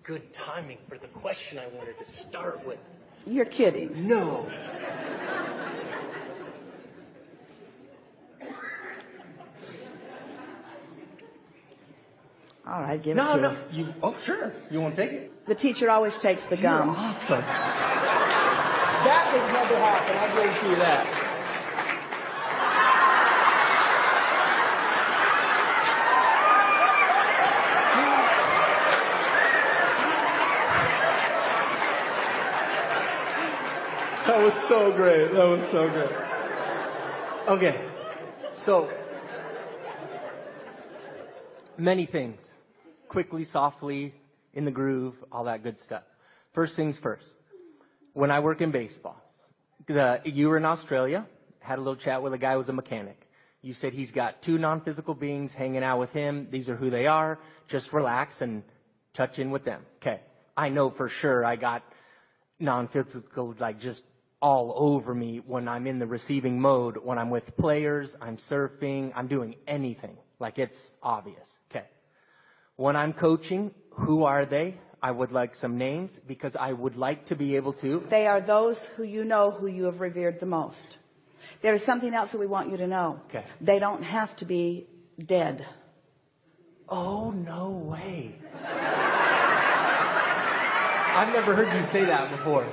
good timing for the question I wanted to start with. You're kidding. No. All right, give it to her. No. Oh, sure. You want to take it? The teacher always takes the gum. You're awesome. That would never happen. I guarantee you that. That was so great. That was so good. Okay. So, many things. Quickly, softly, in the groove, all that good stuff. First things first. When I work in baseball, you were in Australia, had a little chat with a guy who was a mechanic. You said he's got 2 non-physical beings hanging out with him. These are who they are. Just relax and touch in with them. Okay. I know for sure I got non-physical, like just all over me when I'm in the receiving mode, when I'm with players, I'm surfing, I'm doing anything. Like it's obvious. Okay. When I'm coaching, who are they? I would like some names because I would like to be able to. They are those who you know who you have revered the most. There is something else that we want you to know. Okay. They don't have to be dead. Oh, no way. I've never heard you say that before.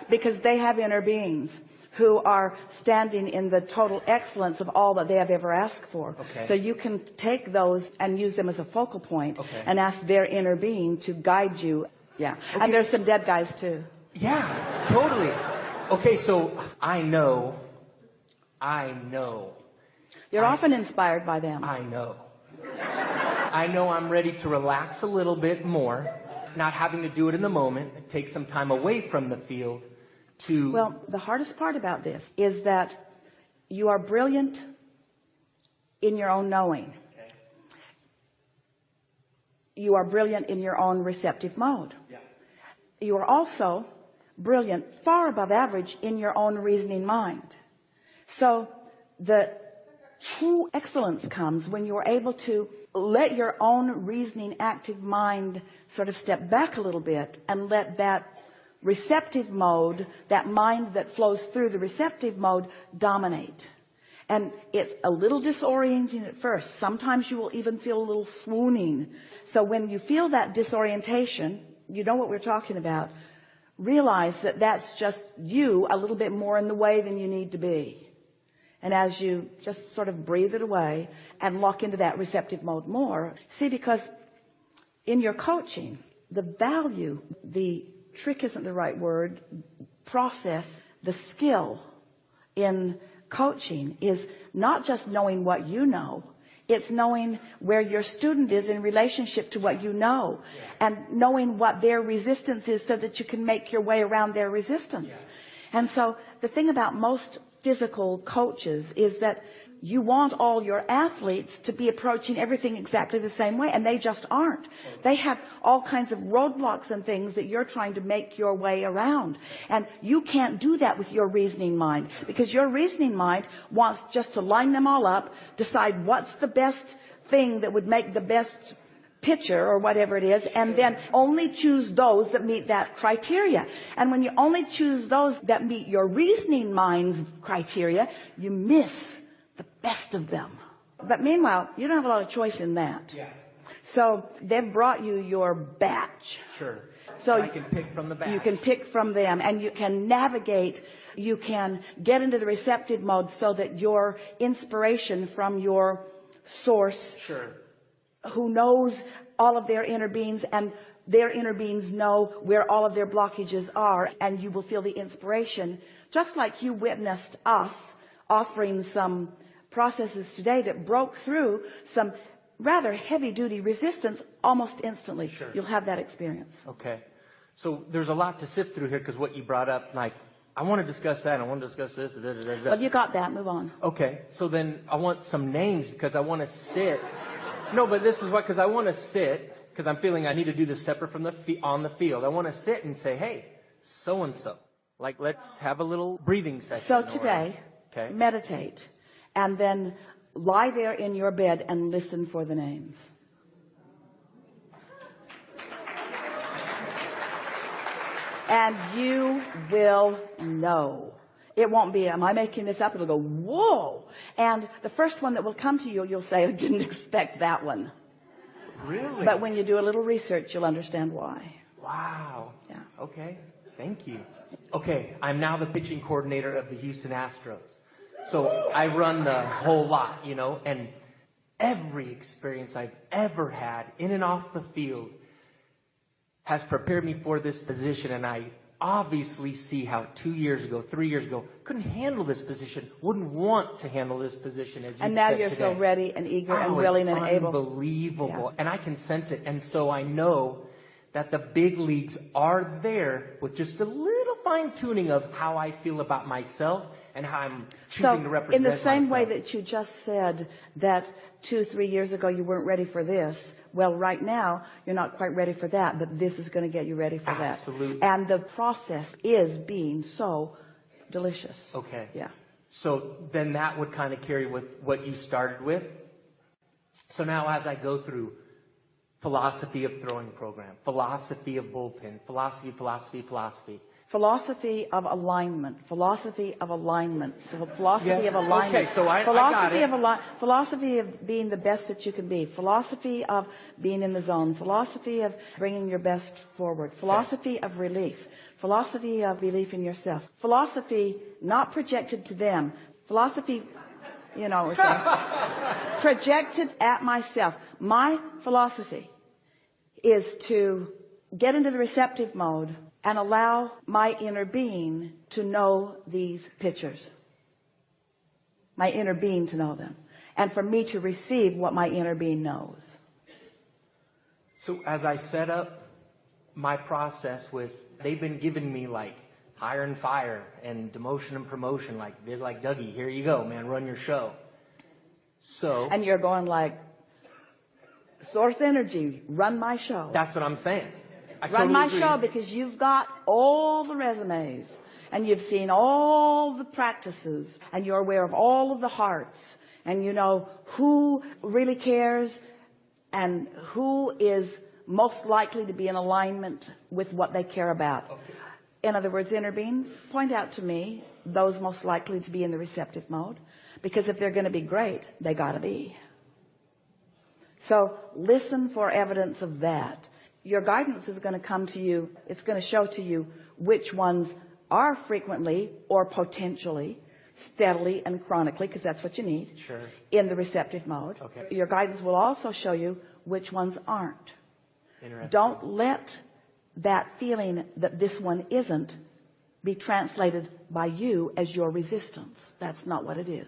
Because they have inner beings who are standing in the total excellence of all that they have ever asked for. Okay. So you can take those and use them as a focal point. Okay. And ask their inner being to guide you. Yeah. Okay. And there's some dead guys too. Yeah, totally. Okay, so I know. You're often inspired by them. I know I'm ready to relax a little bit more, not having to do it in the moment, take some time away from the field to... Well, the hardest part about this is that you are brilliant in your own knowing. Okay. You are brilliant in your own receptive mode. Yeah. You are also brilliant, far above average, in your own reasoning mind. So the true excellence comes when you are able to let your own reasoning active mind sort of step back a little bit and let that receptive mode, that mind that flows through the receptive mode, dominate. And it's a little disorienting at first. Sometimes you will even feel a little swooning. So when you feel that disorientation, you know what we're talking about. Realize that that's just you a little bit more in the way than you need to be. And as you just sort of breathe it away and lock into that receptive mode more, see, because in your coaching, the value, the trick isn't the right word, process, the skill in coaching is not just knowing what you know, it's knowing where your student is in relationship to what you know, and knowing what their resistance is so that you can make your way around their resistance. And so the thing about most physical coaches is that you want all your athletes to be approaching everything exactly the same way, and they just aren't. They have all kinds of roadblocks and things that you're trying to make your way around. And you can't do that with your reasoning mind, because your reasoning mind wants just to line them all up, decide what's the best thing that would make the best picture or whatever it is, and then only choose those that meet that criteria. And when you only choose those that meet your reasoning mind's criteria, you miss the best of them. But meanwhile, you don't have a lot of choice in that. Yeah. So they've brought you your batch. Sure. So I can pick from the batch. You can pick from them, and you can navigate. You can get into the receptive mode so that your inspiration from your source, sure, who knows all of their inner beings, and their inner beings know where all of their blockages are, and you will feel the inspiration, just like you witnessed us offering some processes today that broke through some rather heavy-duty resistance almost instantly. Sure. You'll have that experience. Okay. So there's a lot to sift through here, because what you brought up, like, I want to discuss that, I want to discuss this. Well, you got that. Move on. Okay. So then I want some names, because I want to sit. No, but this is what, because I want to sit, because I'm feeling I need to do this separate from on the field. I want to sit and say, hey, so-and-so. Like, let's have a little breathing session. So today, okay, meditate, and then lie there in your bed and listen for the names. And you will know. It won't be, am I making this up? It'll go, whoa. And the first one that will come to you, you'll say, I didn't expect that one. Really? But when you do a little research, you'll understand why. Wow. Yeah. Okay. Thank you. Okay. I'm now the pitching coordinator of the Houston Astros. So I run the whole lot, you know, and every experience I've ever had in and off the field has prepared me for this position. And I obviously see how 2 years ago, 3 years ago, couldn't handle this position, wouldn't want to handle this position as you said today. And now you're so ready and eager and willing and able. Unbelievable. Yeah. And I can sense it. And so I know that the big leagues are there with just a little fine tuning of how I feel about myself and how I'm choosing to represent myself. In the same way that you just said that 2-3 years ago you weren't ready for this, well, right now you're not quite ready for that, but this is going to get you ready for that. Absolutely. And the process is being so delicious. Okay. Yeah. So then that would kind of carry with what you started with. So now as I go through philosophy of throwing program, philosophy of bullpen, philosophy of alignment, philosophy of alignment, philosophy yes. of alignment. Okay, so I philosophy got it. Philosophy of being the best that you can be, philosophy of being in the zone, philosophy of bringing your best forward, philosophy of relief, philosophy of belief in yourself, philosophy not projected to them, philosophy, you know, projected at myself. My philosophy is to get into the receptive mode and allow my inner being to know these pictures. My inner being to know them. And for me to receive what my inner being knows. So as I set up my process with, they've been giving me like hire and fire and demotion and promotion, like they're like, Dougie, here you go, man, run your show. So. And you're going like, source energy, run my show. That's what I'm saying. Run my show, because you've got all the resumes and you've seen all the practices and you're aware of all of the hearts and you know who really cares and who is most likely to be in alignment with what they care about. Okay. In other words, inner being, point out to me those most likely to be in the receptive mode, because if they're going to be great, they got to be. So listen for evidence of that. Your guidance is going to come to you. It's going to show to you which ones are frequently or potentially, steadily and chronically, because that's what you need, sure, in the receptive mode. Okay. Your guidance will also show you which ones aren't. Interesting. Don't let that feeling that this one isn't be translated by you as your resistance. That's not what it is.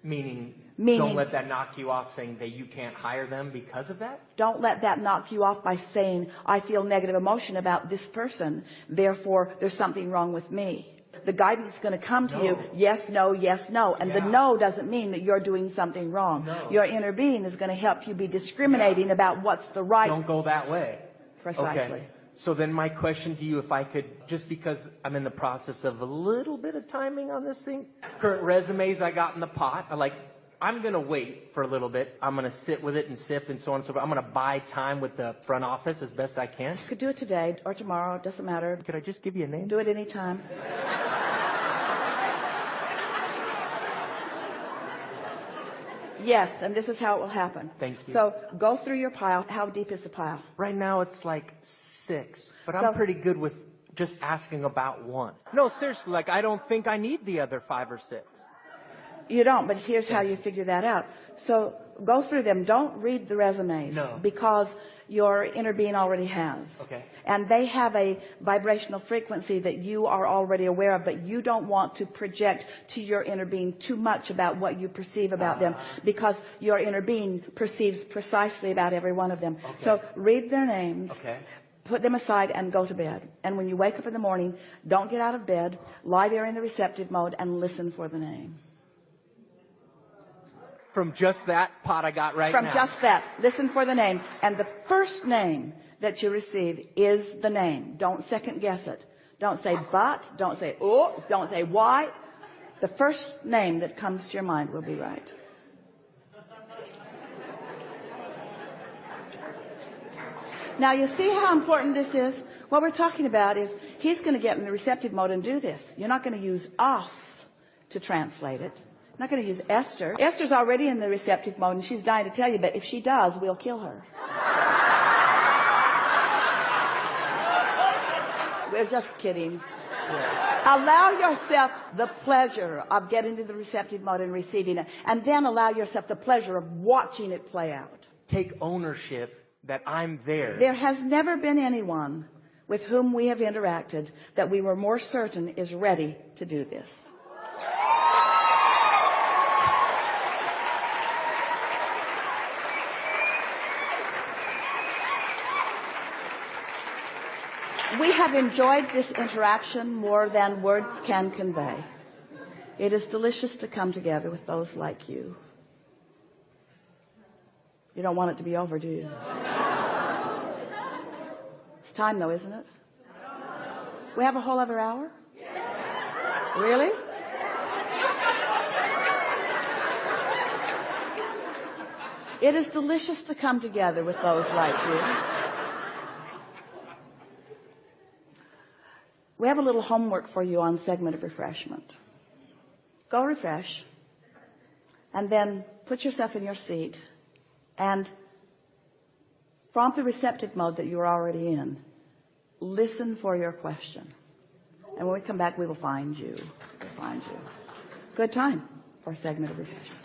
Meaning don't let that knock you off saying that you can't hire them because of that? Don't let that knock you off by saying, I feel negative emotion about this person, therefore there's something wrong with me. The guidance is going to come to you, yes, no, yes, no. And the no doesn't mean that you're doing something wrong. No. Your inner being is going to help you be discriminating about what's the right. Don't go that way. Precisely. Okay. So then my question to you, if I could, just because I'm in the process of a little bit of timing on this thing, current resumes I got in the pot, I'm going to wait for a little bit. I'm going to sit with it and sip and so on and so forth. I'm going to buy time with the front office as best I can. You could do it today or tomorrow. It doesn't matter. Could I just give you a name? Do it anytime. Yes, and this is how it will happen. Thank you. So go through your pile. How deep is the pile? Right now it's like 6, but I'm pretty good with just asking about one. No, seriously, like I don't think I need the other 5 or 6. You don't, but here's how you figure that out. So go through them. Don't read the resumes. No. Because your inner being already has. Okay. And they have a vibrational frequency that you are already aware of, but you don't want to project to your inner being too much about what you perceive about them, because your inner being perceives precisely about every one of them. Okay. So read their names. Okay. Put them aside and go to bed. And when you wake up in the morning, don't get out of bed. Lie there in the receptive mode and listen for the name. From just that pot I got right now. From just that. Listen for the name. And the first name that you receive is the name. Don't second guess it. Don't say but. Don't say oh. Don't say why. The first name that comes to your mind will be right. Now you see how important this is? What we're talking about is he's going to get in the receptive mode and do this. You're not going to use us to translate it. You're not going to use Esther. Esther's already in the receptive mode and she's dying to tell you, but if she does, we'll kill her. We're just kidding. Yeah. Allow yourself the pleasure of getting to the receptive mode and receiving it, and then allow yourself the pleasure of watching it play out. Take ownership that I'm there. There has never been anyone with whom we have interacted that we were more certain is ready to do this. We have enjoyed this interaction more than words can convey. It is delicious to come together with those like you. You don't want it to be over, do you? It's time though, isn't it? We have a whole other hour? Really? It is delicious to come together with those like you. We have a little homework for you on segment of refreshment. Go refresh, and then put yourself in your seat, and from the receptive mode that you're already in, listen for your question. And when we come back, we will find you. We'll find you. Good time for a segment of refreshment.